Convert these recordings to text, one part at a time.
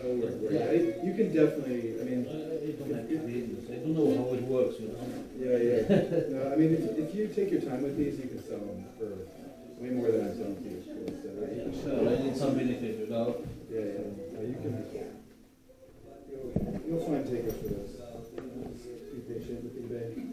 Oh, right. Yeah, you can definitely, I mean, I don't like business. I don't know how it works, you know. yeah. No, I mean, if you take your time with these, you can sell them for way more than I'm selling to you. So, you can Sure, I need some benefit, you know. Yeah. You can. You'll find takers for this. Just be patient with eBay.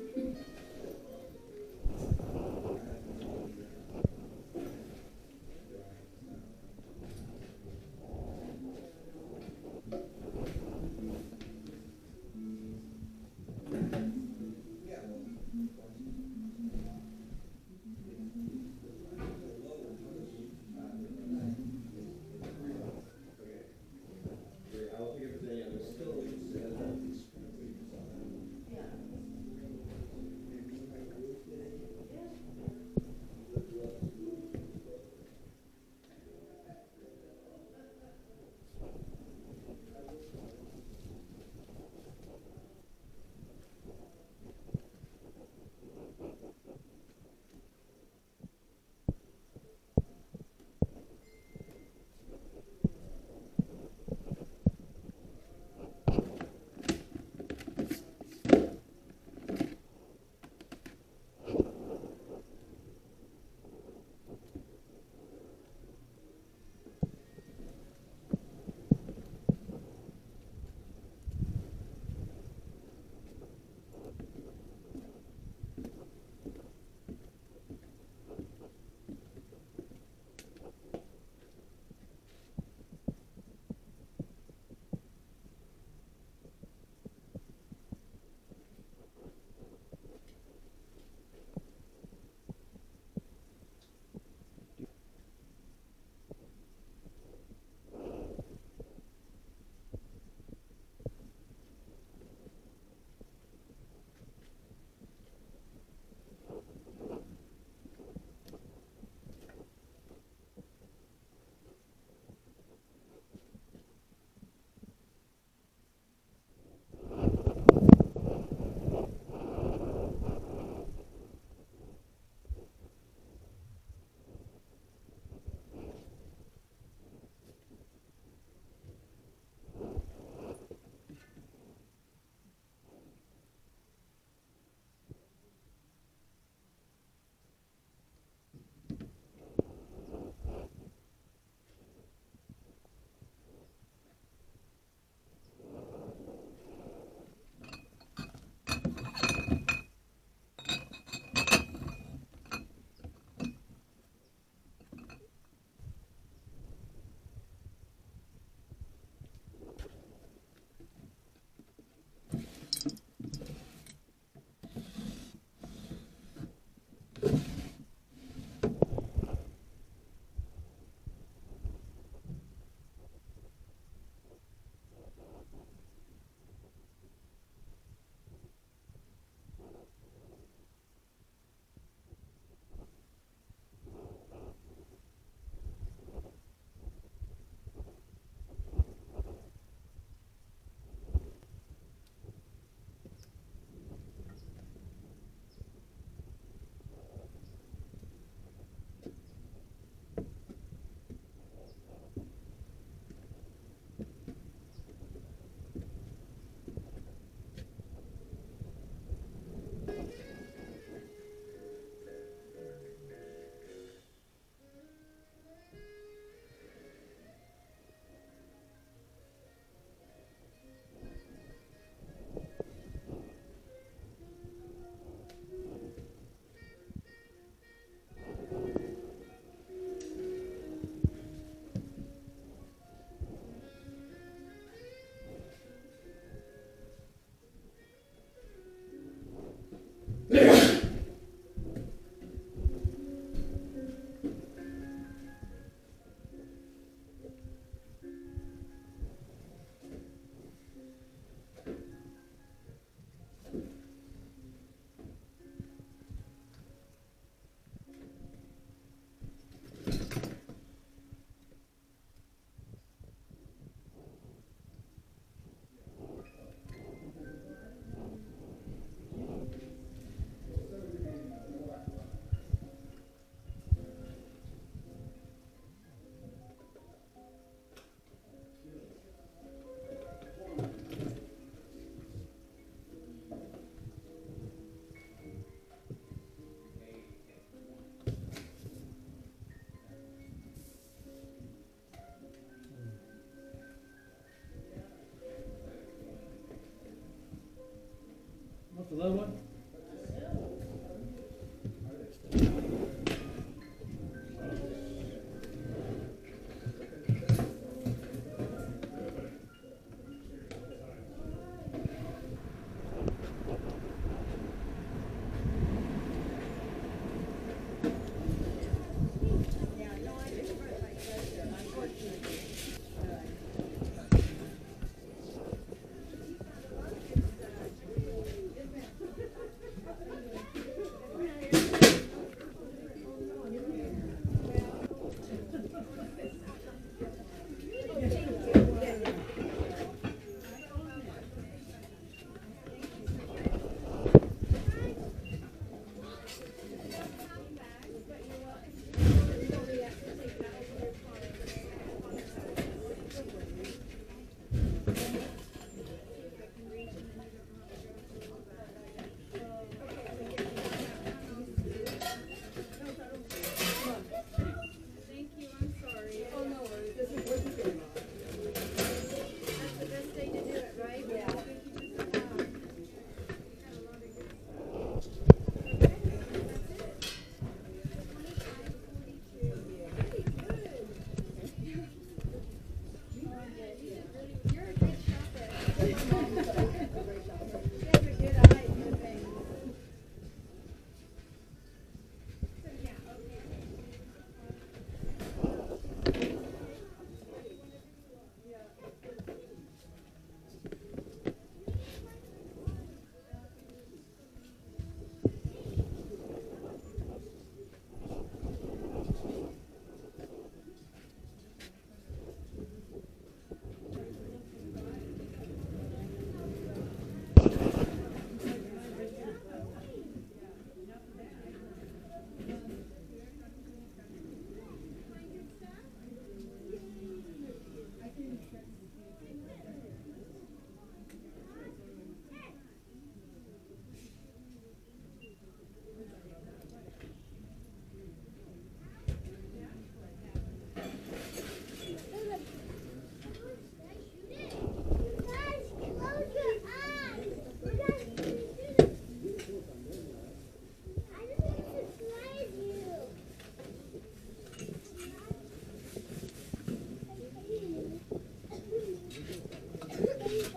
For that one?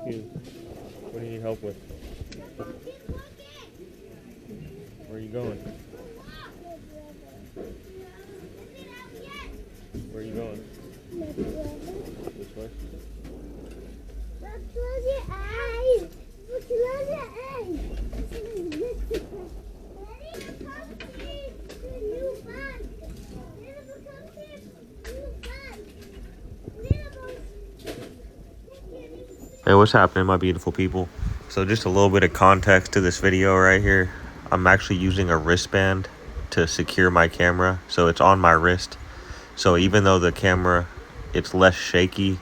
What do you need help with? Where are you going? Where are you going? This way? Close your eyes. Close your eyes. Hey, what's happening, my beautiful people? So just a little bit of context to this video right here. I'm actually using a wristband to secure my camera, so it's on my wrist. So even though the camera, it's less shaky,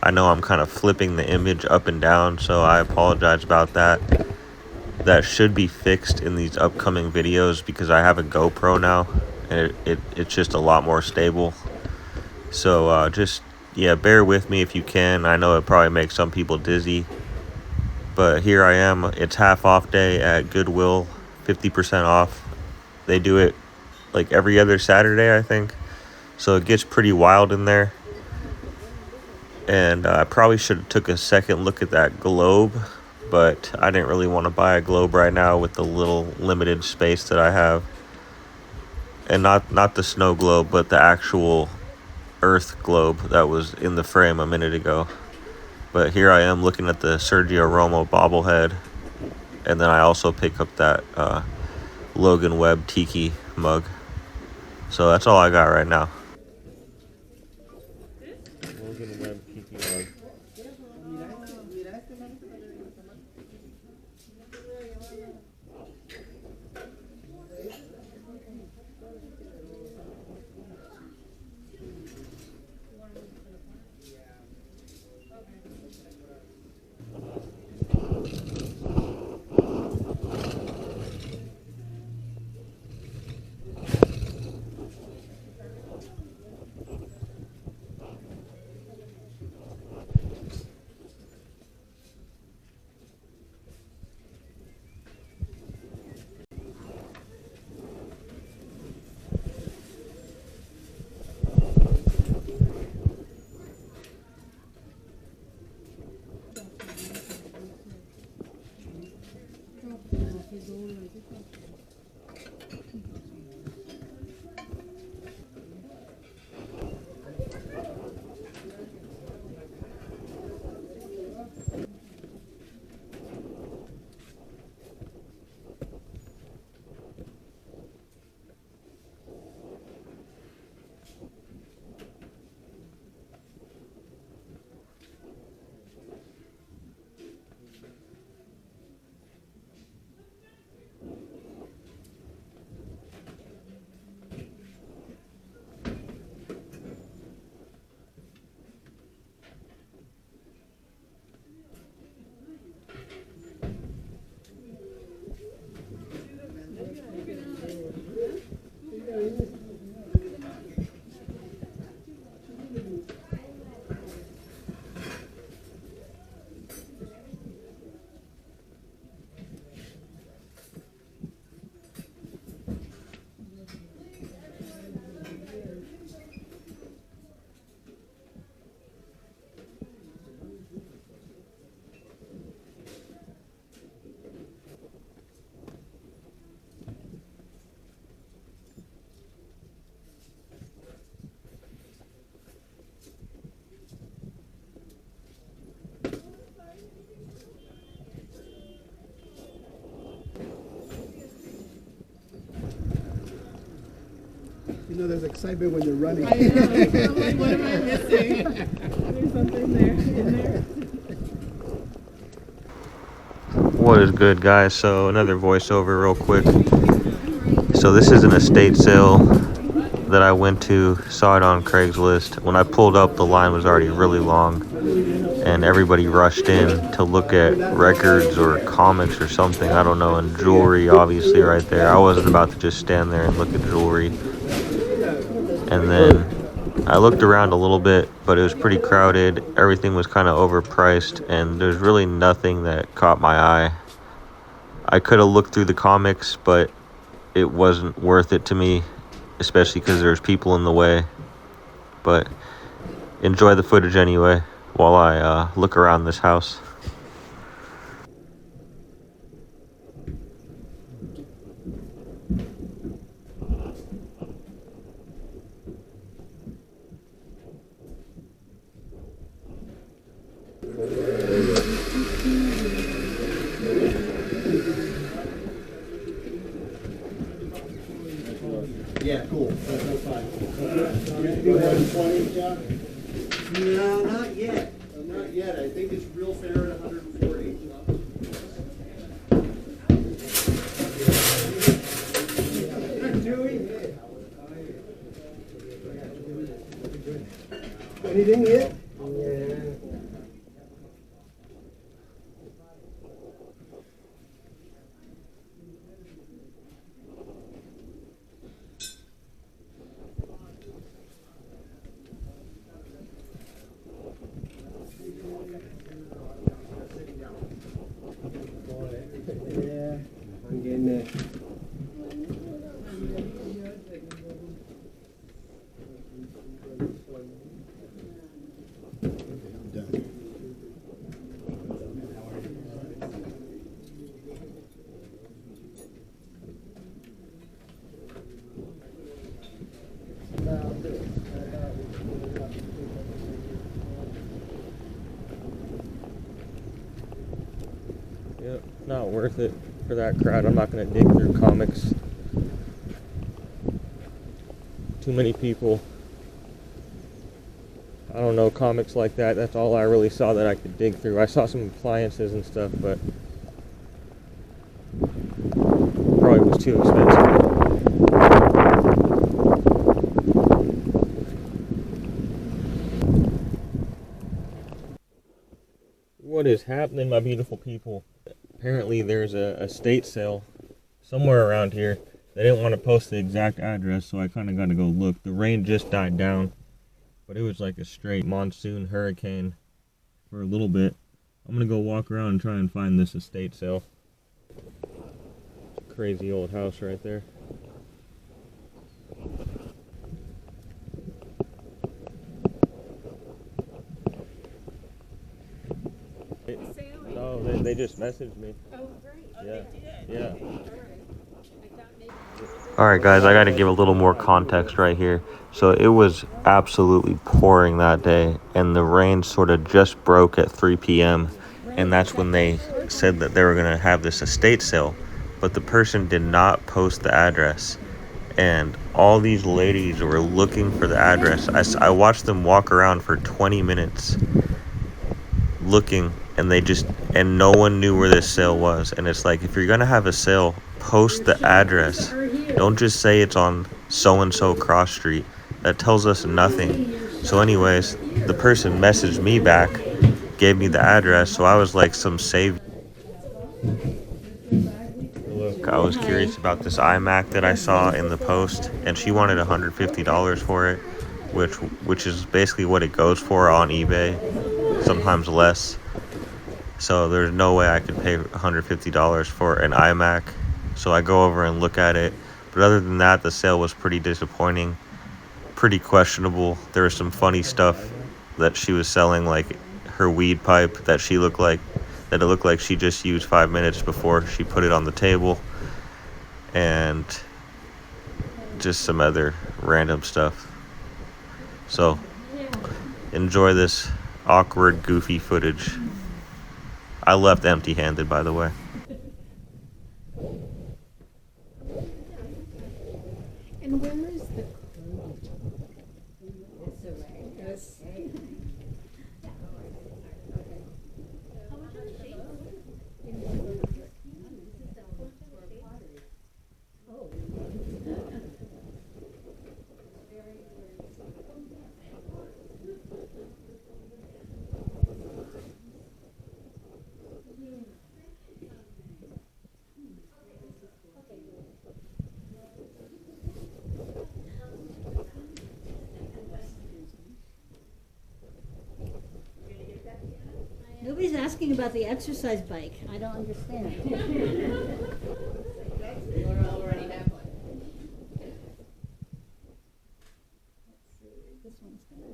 I know I'm kind of flipping the image up and down, so I apologize about that. That should be fixed in these upcoming videos because I have a GoPro now, and it's just a lot more stable. So yeah, bear with me if you can. I know it probably makes some people dizzy, but here I am. It's half off day at Goodwill, 50% off. They do it like every other Saturday, I think. So it gets pretty wild in there. And I probably should have took a second look at that globe, but I didn't really want to buy a globe right now with the little limited space that I have. And not the snow globe, but the actual Earth globe that was in the frame a minute ago. But here I am looking at the Sergio Romo bobblehead, and then I also pick up that Logan Webb Tiki mug. So that's all I got right now. Logan Webb Tiki mug. You know, there's excitement when you're running. I know. I'm like, what am I missing? There's something there in there. What is good, guys? So another voiceover real quick. So this is an estate sale that I went to, saw it on Craigslist. When I pulled up, the line was already really long and everybody rushed in to look at records or comics or something, I don't know, and jewelry obviously right there. I wasn't about to just stand there and look at jewelry. And then I looked around a little bit, but it was pretty crowded. Everything was kind of overpriced, and there's really nothing that caught my eye. I could have looked through the comics, but it wasn't worth it to me, especially because there's people in the way. But enjoy the footage anyway while I look around this house. Yeah, cool. That's fine. You have 120, John? No, not yet. Not yet. I think it's real fair at 140. Anything yet? Yeah. Yeah, I'm getting there. Yep, not worth it for that crowd. I'm not going to dig through comics. Too many people. I don't know, comics like that, that's all I really saw that I could dig through. I saw some appliances and stuff, but probably was too expensive. What is happening, my beautiful people? Apparently there's a estate sale somewhere around here. They didn't want to post the exact address, so I kind of got to go look. The rain just died down, but it was like a straight monsoon hurricane for a little bit. I'm going to go walk around and try and find this estate sale. Crazy old house right there. No, they just messaged me. Oh, great. Yeah. Alright guys, I gotta give a little more context right here. So it was absolutely pouring that day, and the rain sort of just broke at 3 p.m. And that's when they said that they were gonna have this estate sale. But the person did not post the address. And all these ladies were looking for the address. I watched them walk around for 20 minutes looking, and no one knew where this sale was. And it's like, if you're gonna have a sale, post the address. Don't just say it's on so-and-so cross street. That tells us nothing. So anyways, the person messaged me back, gave me the address, so I was like some saved. I was curious about this iMac that I saw in the post, and she wanted $150 for it, which is basically what it goes for on eBay, sometimes less. So there's no way I could pay $150 for an iMac. So I go over and look at it. But other than that, the sale was pretty disappointing, pretty questionable. There was some funny stuff that she was selling, like her weed pipe that it looked like she just used 5 minutes before she put it on the table, and just some other random stuff. So enjoy this awkward, goofy footage. I left empty-handed, by the way. And where is the crew? It's away. Yes. Nobody's asking about the exercise bike. I don't understand. already have one. This one's gonna...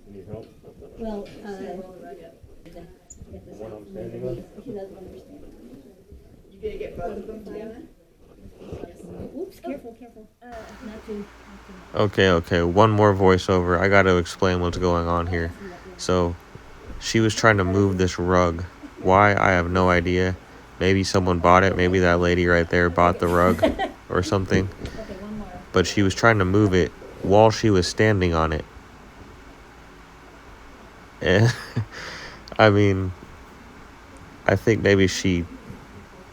Need help? Well, What I'm standing on? he doesn't understand. You gonna get both of them together? Oops, careful. Not too. Okay, one more voiceover. I gotta explain what's going on here. So, she was trying to move this rug. Why? I have no idea. Maybe someone bought it. Maybe that lady right there bought the rug or something. Okay, one more. But she was trying to move it while she was standing on it. And, I mean, I think maybe she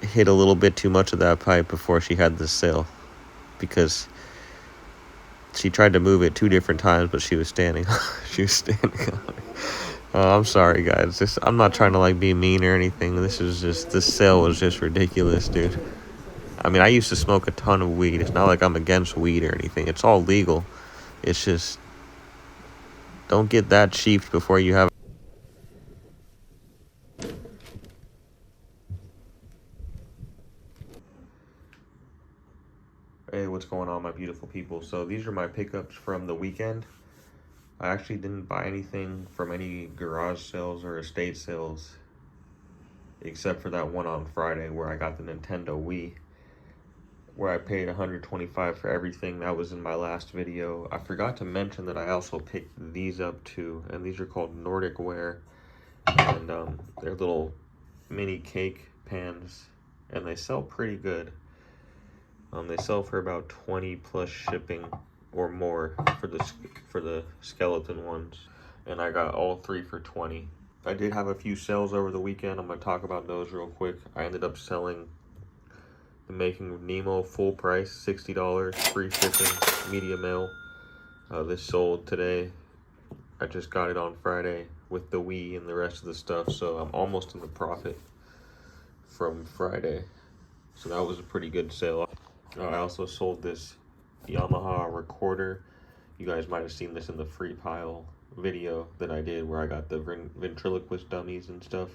hit a little bit too much of that pipe before she had this sale, because she tried to move it 2 different times, but she was standing on it. I'm sorry, guys. I'm not trying to like be mean or anything. This sale was just ridiculous, dude. I mean, I used to smoke a ton of weed. It's not like I'm against weed or anything. It's all legal. It's just, don't get that sheeped before you have. Hey, what's going on, my beautiful people? So these are my pickups from the weekend. I actually didn't buy anything from any garage sales or estate sales, except for that one on Friday where I got the Nintendo Wii, where I paid $125 for everything. That was in my last video. I forgot to mention that I also picked these up too, and these are called Nordic Ware, and they're little mini cake pans, and they sell pretty good. They sell for about 20 plus shipping or more for the skeleton ones, and I got all 3 for 20. I did have a few sales over the weekend. I'm gonna talk about those real quick. I ended up selling the Making of Nemo full price, $60, free shipping, media mail. This sold today. I just got it on Friday with the Wii and the rest of the stuff, so I'm almost in the profit from Friday. So that was a pretty good sale. I also sold this Yamaha recorder. You guys might have seen this in the free pile video that I did where I got the ventriloquist dummies and stuff.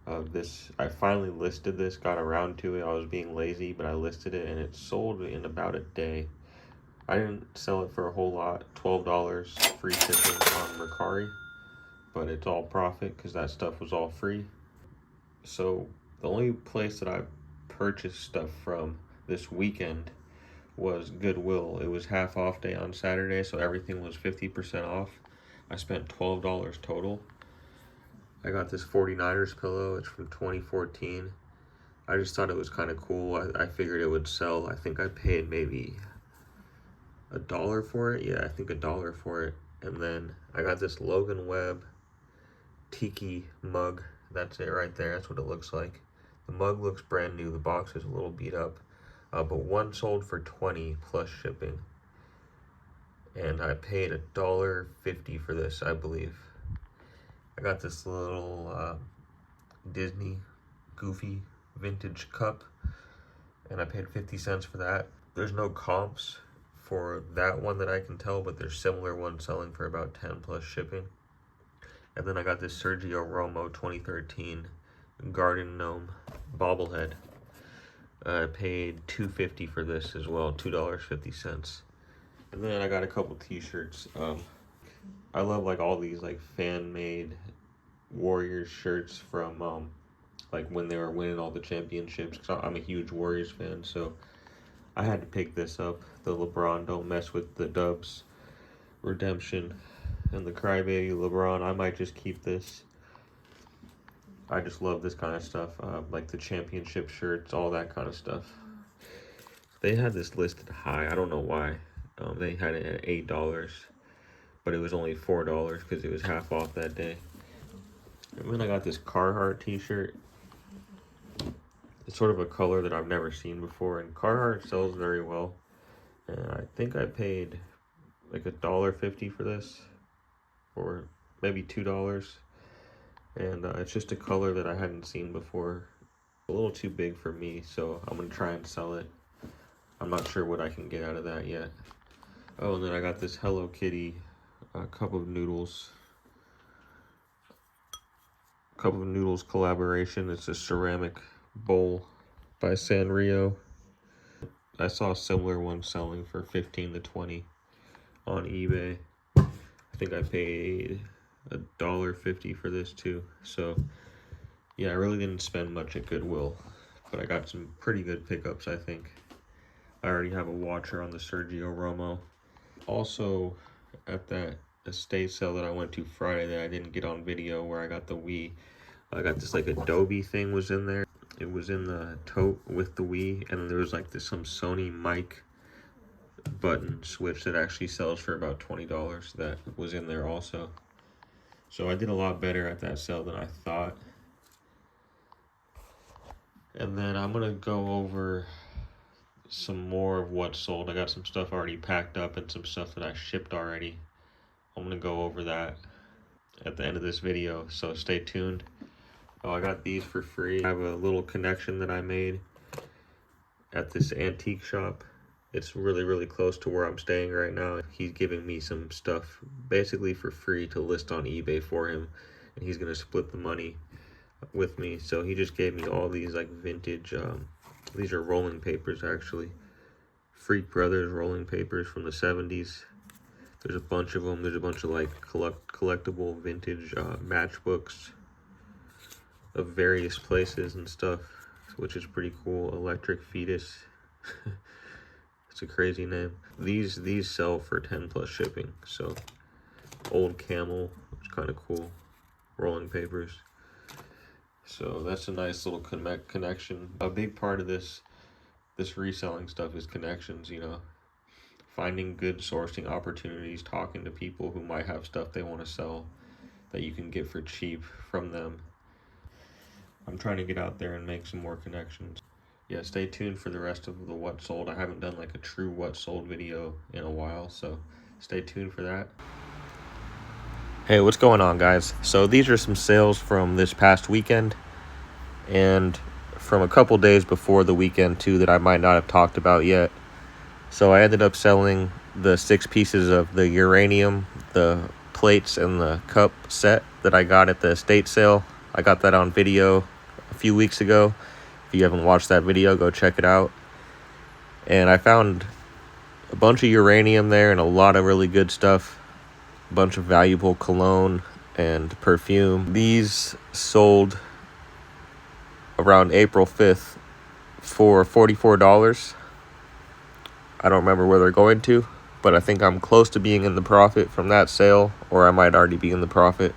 I finally listed this, got around to it. I was being lazy, but I listed it and it sold in about a day. I didn't sell it for a whole lot, $12 free shipping on Mercari, but it's all profit because that stuff was all free. So the only place that I purchased stuff from this weekend was Goodwill. It was half off day on Saturday, so everything was 50% off. I spent $12 total. I got this 49ers pillow. It's from 2014. I just thought it was kind of cool. I figured it would sell. I think I paid maybe $1 for it. Yeah, I think $1 for it. And then I got this Logan Webb tiki mug. That's it right there. That's what it looks like. The mug looks brand new. The box is a little beat up. But one sold for $20 plus shipping. And I paid $1.50 for this, I believe. I got this little Disney Goofy vintage cup, and I paid 50 cents for that. There's no comps for that one that I can tell, but there's similar ones selling for about 10 plus shipping. And then I got this Sergio Romo 2013 Garden Gnome bobblehead. I paid $2.50 for this as well, $2.50. And then I got a couple t-shirts. I love like all these like fan-made Warriors shirts from like when they were winning all the championships. Cause I'm a huge Warriors fan, so I had to pick this up. The LeBron Don't Mess With the Dubs redemption and the Crybaby LeBron. I might just keep this. I just love this kind of stuff, like the championship shirts, all that kind of stuff. They had this listed high. I don't know why. They had it at $8, but it was only $4 because it was half off that day. And then I got this Carhartt t-shirt. It's sort of a color that I've never seen before, and Carhartt sells very well. And I think I paid like $1.50 for this, or maybe $2. And it's just a color that I hadn't seen before. A little too big for me, so I'm gonna try and sell it. I'm not sure what I can get out of that yet. Oh, and then I got this Hello Kitty Cup of Noodles collaboration. It's a ceramic bowl by Sanrio. I saw a similar one selling for $15 to $20 on eBay. I think I paid $1.50 for this too. So yeah, I really didn't spend much at Goodwill, but I got some pretty good pickups, I think. I already have a watcher on the Sergio Romo. Also, at that estate sale that I went to Friday that I didn't get on video, where I got the Wii, I got this like Adobe thing was in there. It was in the tote with the Wii, and there was like some Sony mic button switch that actually sells for about $20 that was in there also. So I did a lot better at that sale than I thought. And then I'm gonna go over some more of what sold. I got some stuff already packed up and some stuff that I shipped already. I'm gonna go over that at the end of this video, so stay tuned. Oh, I got these for free. I have a little connection that I made at this antique shop. It's really, really close to where I'm staying right now. He's giving me some stuff basically for free to list on eBay for him, and he's gonna split the money with me. So he just gave me all these like vintage, these are rolling papers actually. Freak Brothers rolling papers from the 70s. There's a bunch of them. There's a bunch of like collectible vintage matchbooks of various places and stuff, which is pretty cool. Electric Fetus. It's a crazy name. These sell for 10 plus shipping. So Old Camel, which is kind of cool. Rolling papers. So that's a nice little connection. A big part of this reselling stuff is connections, you know. Finding good sourcing opportunities, talking to people who might have stuff they want to sell that you can get for cheap from them. I'm trying to get out there and make some more connections. Yeah, stay tuned for the rest of the what sold. I haven't done like a true what sold video in a while, so stay tuned for that. Hey, what's going on, guys? So these are some sales from this past weekend and from a couple days before the weekend too that I might not have talked about yet. So I ended up selling the 6 pieces of the uranium, the plates, and the cup set that I got at the estate sale. I got that on video a few weeks ago. If you haven't watched that video, go check it out. And I found a bunch of uranium there and a lot of really good stuff. A bunch of valuable cologne and perfume. These sold around April 5th for $44. I don't remember where they're going to, but I think I'm close to being in the profit from that sale, or I might already be in the profit.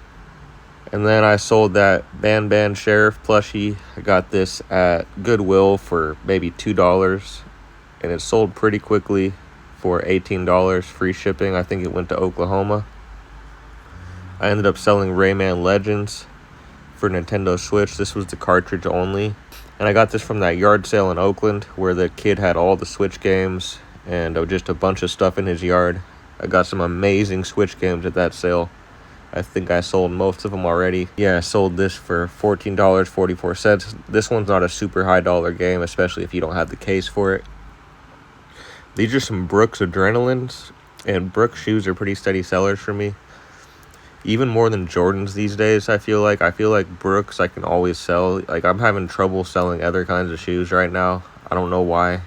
And then I sold that Ban Sheriff plushie. I got this at Goodwill for maybe $2, and it sold pretty quickly for $18, free shipping. I think it went to Oklahoma. I ended up selling Rayman Legends for Nintendo Switch. This was the cartridge only. And I got this from that yard sale in Oakland where the kid had all the Switch games and just a bunch of stuff in his yard. I got some amazing Switch games at that sale. I think I sold most of them already. Yeah, I sold this for $14.44. This one's not a super high dollar game, especially if you don't have the case for it. These are some Brooks Adrenalines, and Brooks shoes are pretty steady sellers for me. Even more than Jordans these days, I feel like. I feel like Brooks I can always sell. Like, I'm having trouble selling other kinds of shoes right now. I don't know why.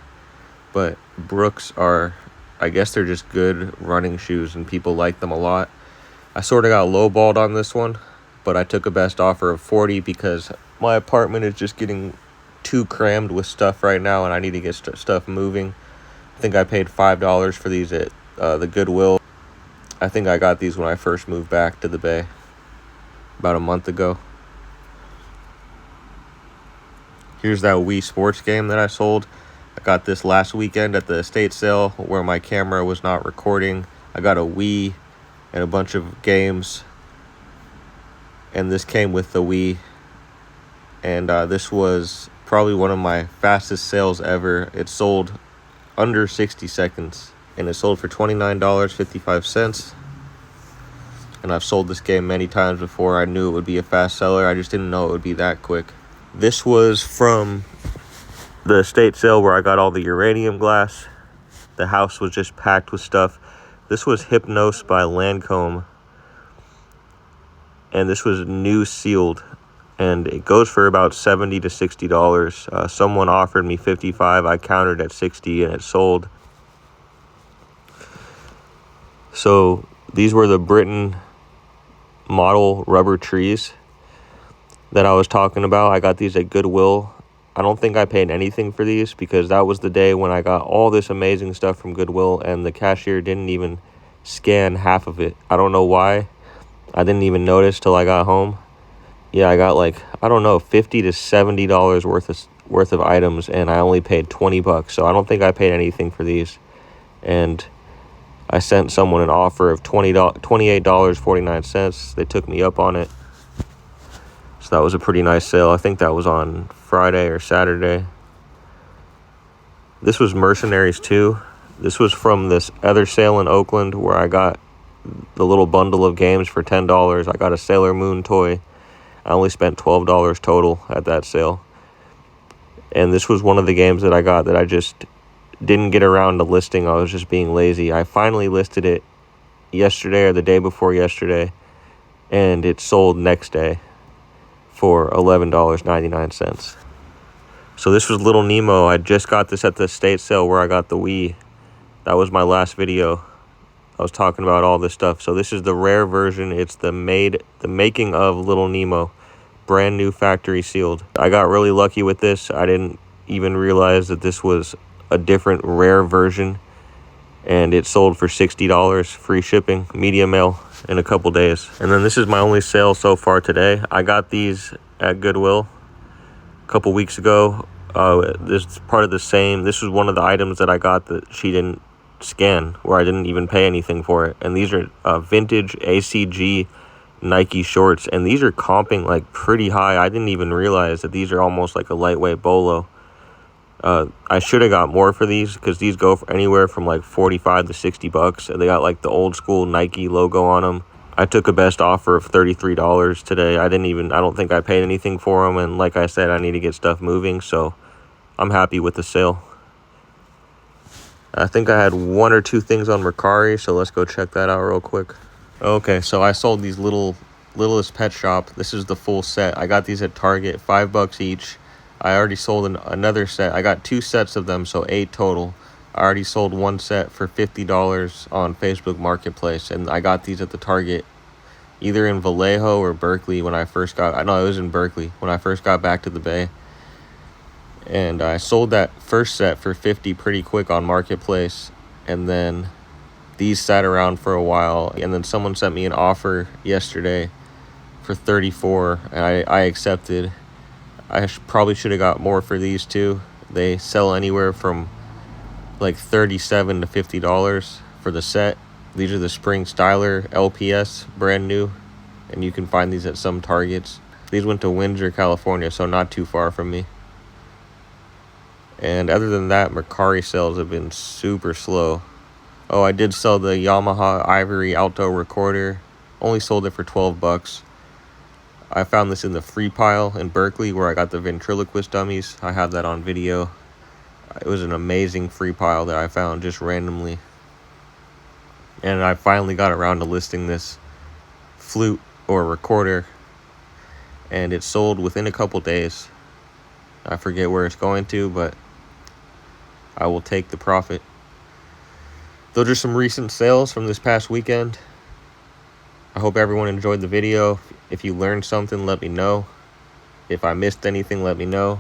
But Brooks are, I guess they're just good running shoes, and people like them a lot. I sort of got lowballed on this one, but I took a best offer of $40 because my apartment is just getting too crammed with stuff right now, and I need to get stuff moving. I think I paid $5 for these at the Goodwill. I think I got these when I first moved back to the Bay about a month ago. Here's that Wii Sports game that I sold. I got this last weekend at the estate sale where my camera was not recording. I got a Wii and a bunch of games, and this came with the Wii, and this was probably one of my fastest sales ever. It sold under 60 seconds, and it sold for $29.55. And I've sold this game many times before. I knew it would be a fast seller. I just didn't know it would be that quick. This was from the estate sale where I got all the uranium glass. The house was just packed with stuff. This was Hypnos by Lancome, and this was new sealed, and it goes for about $70 to $60. Someone offered me $55. I countered at $60, and it sold. So these were the Britain model rubber trees that I was talking about. I got these at Goodwill. I don't think I paid anything for these because that was the day when I got all this amazing stuff from Goodwill, and the cashier didn't even scan half of it. I don't know why. I didn't even notice till I got home. Yeah, I got like, I don't know, $50 to $70 worth of items, and I only paid $20. So I don't think I paid anything for these. And I sent someone an offer of $28.49. They took me up on it. So that was a pretty nice sale. I think that was on Friday or Saturday. This was Mercenaries 2. This was from this other sale in Oakland where I got the little bundle of games for $10. I got a Sailor Moon toy. I only spent $12 total at that sale. And this was one of the games that I got that I just didn't get around to listing. I was just being lazy. I finally listed it yesterday or the day before yesterday, and it sold next day for $11.99. So this was Little Nemo. I just got this at the estate sale where I got the Wii. That was my last video. I was talking about all this stuff. So this is the rare version. It's the making of Little Nemo, brand new factory sealed. I got really lucky with this. I didn't even realize that this was a different rare version, and it sold for $60, free shipping, media mail in a couple days. And then this is my only sale so far today. I got these at Goodwill a couple weeks ago. This is part of the same. This was one of the items that I got that she didn't scan, where I didn't even pay anything for it. And these are vintage ACG Nike shorts, and these are comping like pretty high. I didn't even realize that these are almost like a lightweight bolo. I should have got more for these because these go for anywhere from like $45 to $60, and they got like the old school Nike logo on them. I took a best offer of $33 today. I don't think I paid anything for them, and like I said, I need to get stuff moving, so I'm happy with the sale. I think I had one or two things on Mercari, so let's go check that out real quick. Okay, so I sold these little Littlest Pet Shop. This is the full set. I got these at Target, $5 each. I already sold another set. I got 2 sets of them, so 8 total. I already sold one set for $50 on Facebook Marketplace, and I got these at the Target, either in Vallejo or Berkeley when I first got, I know it was in Berkeley when I first got back to the Bay. And I sold that first set for $50 pretty quick on Marketplace, and then these sat around for a while, and then someone sent me an offer yesterday for $34, and I accepted. I probably should have got more for these too. They sell anywhere from like $37 to $50 for the set. These are the Spring Styler LPS, brand new, and you can find these at some Targets. These went to Windsor, California, so not too far from me. And other than that, Mercari sales have been super slow. Oh, I did sell the Yamaha Ivory Alto recorder. Only sold it for $12. I found this in the free pile in Berkeley where I got the ventriloquist dummies. I have that on video. It was an amazing free pile that I found just randomly. And I finally got around to listing this flute or recorder, and it sold within a couple days. I forget where it's going to, but I will take the profit. Those are some recent sales from this past weekend. I hope everyone enjoyed the video. If you learned something, let me know. If I missed anything, let me know.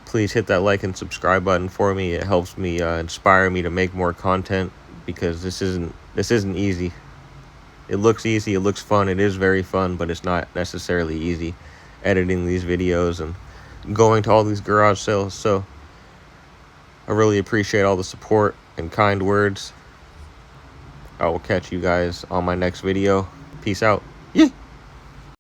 Please hit that like and subscribe button for me. It helps me inspire me to make more content, because this isn't easy. It looks easy, it looks fun, it is very fun, but it's not necessarily easy editing these videos and going to all these garage sales. So I really appreciate all the support and kind words. I will catch you guys on my next video. Peace out. Yeah.